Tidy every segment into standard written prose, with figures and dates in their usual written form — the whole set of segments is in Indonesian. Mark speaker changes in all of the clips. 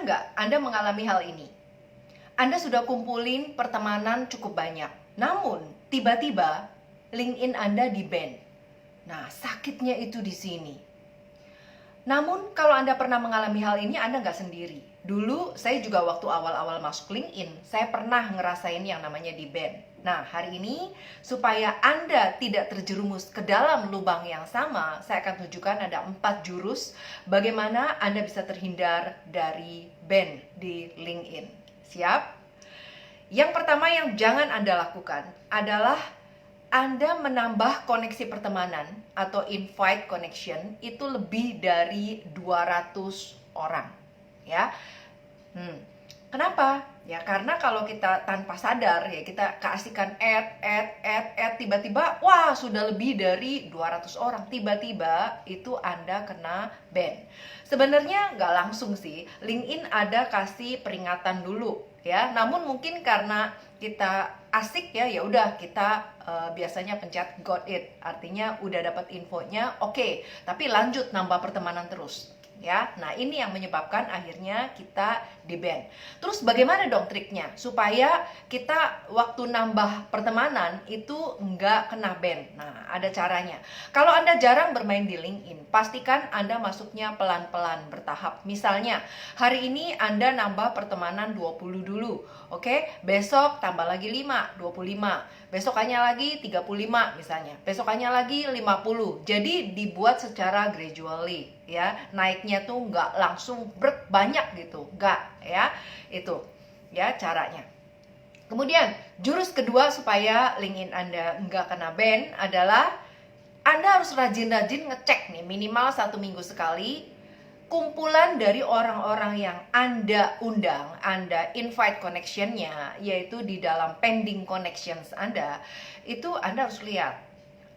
Speaker 1: nggak Anda mengalami hal ini? Anda sudah kumpulin pertemanan cukup banyak, namun tiba-tiba LinkedIn Anda di-ban. Nah, sakitnya itu di sini. Namun kalau Anda pernah mengalami hal ini, Anda nggak sendiri. Dulu saya juga waktu awal-awal masuk LinkedIn, saya pernah ngerasain yang namanya di-ban. Nah, hari ini supaya Anda tidak terjerumus ke dalam lubang yang sama, saya akan tunjukkan ada 4 jurus bagaimana Anda bisa terhindar dari ban di LinkedIn. Siap? Yang pertama yang jangan Anda lakukan adalah Anda menambah koneksi pertemanan atau invite connection itu lebih dari 200 orang, ya. Kenapa? Ya karena kalau kita tanpa sadar ya kita keasikan add tiba-tiba wah sudah lebih dari 200 orang, tiba-tiba itu Anda kena ban. Sebenarnya nggak langsung sih, LinkedIn ada kasih peringatan dulu ya, namun mungkin karena kita asik ya udah kita biasanya pencet got it, artinya udah dapat infonya, oke, tapi lanjut nambah pertemanan terus ya. Nah, ini yang menyebabkan akhirnya kita di-ban. Terus bagaimana dong triknya supaya kita waktu nambah pertemanan itu nggak kena ban? Nah, ada caranya. Kalau Anda jarang bermain di LinkedIn, pastikan Anda masuknya pelan-pelan bertahap. Misalnya, hari ini Anda nambah pertemanan 20 dulu. Oke, besok tambah lagi 5, 25. Besokannya lagi 35 misalnya. Besokannya lagi 50. Jadi dibuat secara gradually ya. Naiknya tuh nggak langsung banyak gitu. Nggak ya. Itu ya caranya. Kemudian jurus kedua supaya LinkedIn Anda nggak kena ban adalah Anda harus rajin-rajin ngecek nih minimal 1 minggu sekali kumpulan dari orang-orang yang Anda undang, Anda invite connection-nya, yaitu di dalam pending connections Anda, itu Anda harus lihat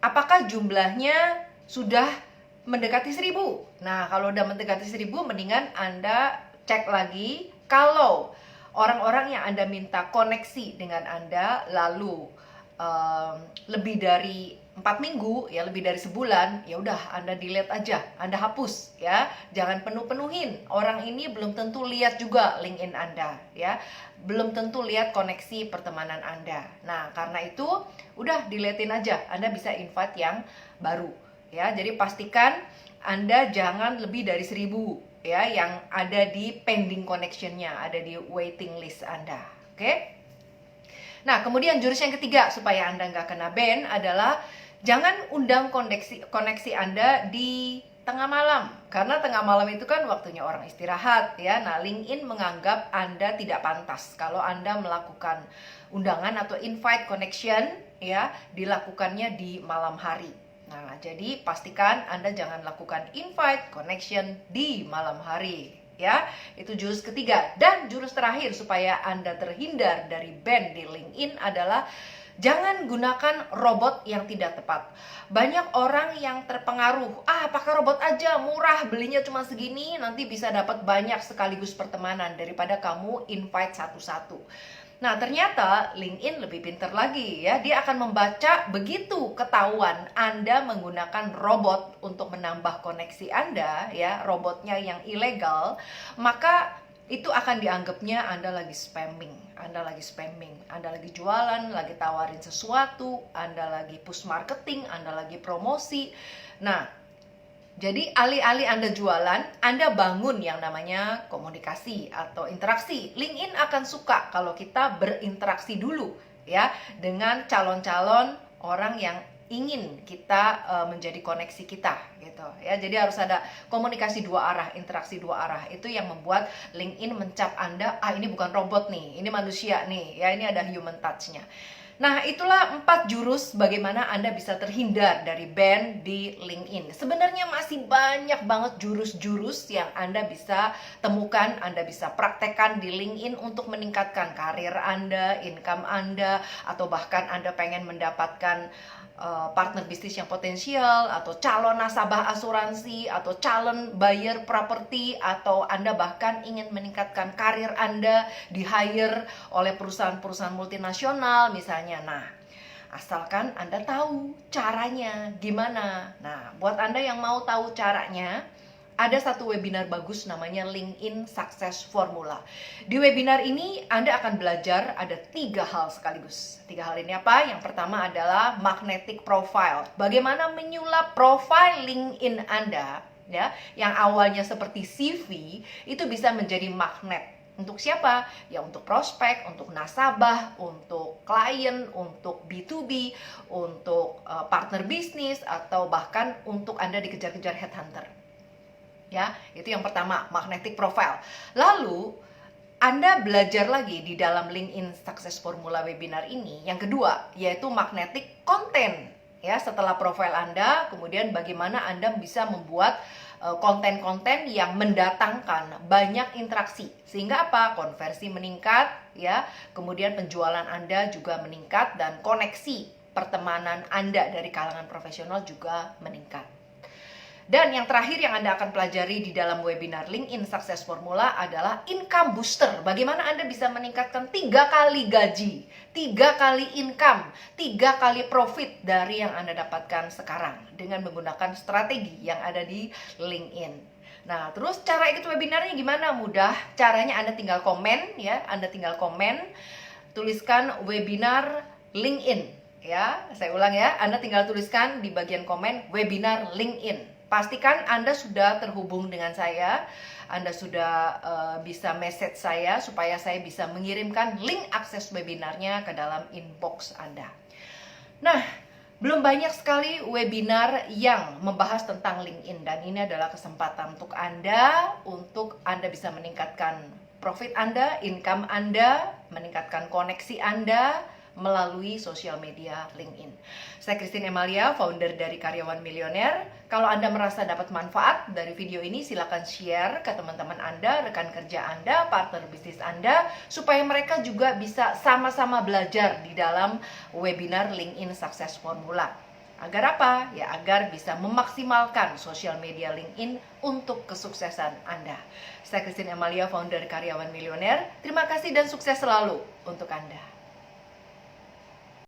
Speaker 1: apakah jumlahnya sudah mendekati 1000. Nah, kalau udah mendekati 1000, mendingan Anda cek lagi. Kalau orang-orang yang Anda minta koneksi dengan Anda lalu lebih dari 4 minggu ya, lebih dari sebulan, ya udah Anda delete aja, Anda hapus ya. Jangan penuhin. Orang ini belum tentu lihat juga LinkedIn Anda ya. Belum tentu lihat koneksi pertemanan Anda. Nah, karena itu udah deletein aja. Anda bisa invite yang baru ya. Jadi pastikan Anda jangan lebih dari 1000 ya yang ada di pending connection-nya, ada di waiting list Anda. Oke? Nah, kemudian jurus yang ketiga supaya Anda nggak kena ban adalah jangan undang koneksi Anda di tengah malam. Karena tengah malam itu kan waktunya orang istirahat ya. Nah, LinkedIn menganggap Anda tidak pantas kalau Anda melakukan undangan atau invite connection ya, dilakukannya di malam hari. Nah, jadi pastikan Anda jangan lakukan invite connection di malam hari. Ya, itu jurus ketiga. Dan jurus terakhir supaya Anda terhindar dari ban di LinkedIn adalah jangan gunakan robot yang tidak tepat. Banyak orang yang terpengaruh, pakai robot aja, murah, belinya cuma segini, nanti bisa dapat banyak sekaligus pertemanan daripada kamu invite satu-satu. Nah, ternyata LinkedIn lebih pintar lagi ya. Dia akan membaca begitu ketahuan Anda menggunakan robot untuk menambah koneksi Anda ya, robotnya yang ilegal, maka itu akan dianggapnya Anda lagi spamming, Anda lagi jualan, lagi tawarin sesuatu, Anda lagi push marketing, Anda lagi promosi. Nah, jadi alih-alih Anda jualan, Anda bangun yang namanya komunikasi atau interaksi. LinkedIn akan suka kalau kita berinteraksi dulu ya dengan calon-calon orang yang ingin kita menjadi koneksi kita gitu ya. Jadi harus ada komunikasi dua arah, interaksi dua arah. Itu yang membuat LinkedIn mencap Anda, ini bukan robot nih, ini manusia nih ya, ini ada human touch-nya. Nah, itulah 4 jurus bagaimana Anda bisa terhindar dari ban di LinkedIn. Sebenarnya masih banyak banget jurus-jurus yang Anda bisa temukan, Anda bisa praktekkan di LinkedIn untuk meningkatkan karir Anda, income Anda, atau bahkan Anda pengen mendapatkan partner bisnis yang potensial, atau calon nasabah asuransi, atau calon buyer properti, atau Anda bahkan ingin meningkatkan karir Anda, di-hire oleh perusahaan-perusahaan multinasional misalnya. Nah, asalkan Anda tahu caranya gimana. Nah, buat Anda yang mau tahu caranya, ada satu webinar bagus namanya LinkedIn Success Formula. Di webinar ini Anda akan belajar ada 3 hal sekaligus. 3 hal ini apa? Yang pertama adalah magnetic profile. Bagaimana menyulap profile LinkedIn Anda, ya, yang awalnya seperti CV itu bisa menjadi magnet. Untuk siapa? Ya untuk prospek, untuk nasabah, untuk klien, untuk B2B, untuk partner bisnis, atau bahkan untuk Anda dikejar-kejar headhunter. Ya, itu yang pertama, magnetic profile. Lalu Anda belajar lagi di dalam LinkedIn Success Formula webinar ini. Yang kedua, yaitu magnetic content. Ya, setelah profile Anda, kemudian bagaimana Anda bisa membuat konten-konten yang mendatangkan banyak interaksi, sehingga apa? Konversi meningkat, ya. Kemudian penjualan Anda juga meningkat dan koneksi pertemanan Anda dari kalangan profesional juga meningkat. Dan yang terakhir yang Anda akan pelajari di dalam webinar LinkedIn Success Formula adalah income booster. Bagaimana Anda bisa meningkatkan 3 kali gaji, 3 kali income, 3 kali profit dari yang Anda dapatkan sekarang dengan menggunakan strategi yang ada di LinkedIn. Nah, terus cara ikut webinarnya gimana? Mudah. Caranya Anda tinggal komen, ya. Anda tinggal komen, tuliskan webinar LinkedIn, ya. Saya ulang ya. Anda tinggal tuliskan di bagian komen webinar LinkedIn. Pastikan Anda sudah terhubung dengan saya, Anda sudah bisa message saya supaya saya bisa mengirimkan link akses webinarnya ke dalam inbox Anda. Nah, belum banyak sekali webinar yang membahas tentang LinkedIn, dan ini adalah kesempatan untuk Anda bisa meningkatkan profit Anda, income Anda, meningkatkan koneksi Anda melalui sosial media LinkedIn. Saya Christine Emalia, founder dari Karyawan Milioner. Kalau Anda merasa dapat manfaat dari video ini, silakan share ke teman-teman Anda, rekan kerja Anda, partner bisnis Anda, supaya mereka juga bisa sama-sama belajar di dalam webinar LinkedIn Success Formula. Agar apa? Ya, agar bisa memaksimalkan sosial media LinkedIn untuk kesuksesan Anda. Saya Christine Emalia, founder Karyawan Milioner. Terima kasih dan sukses selalu untuk Anda.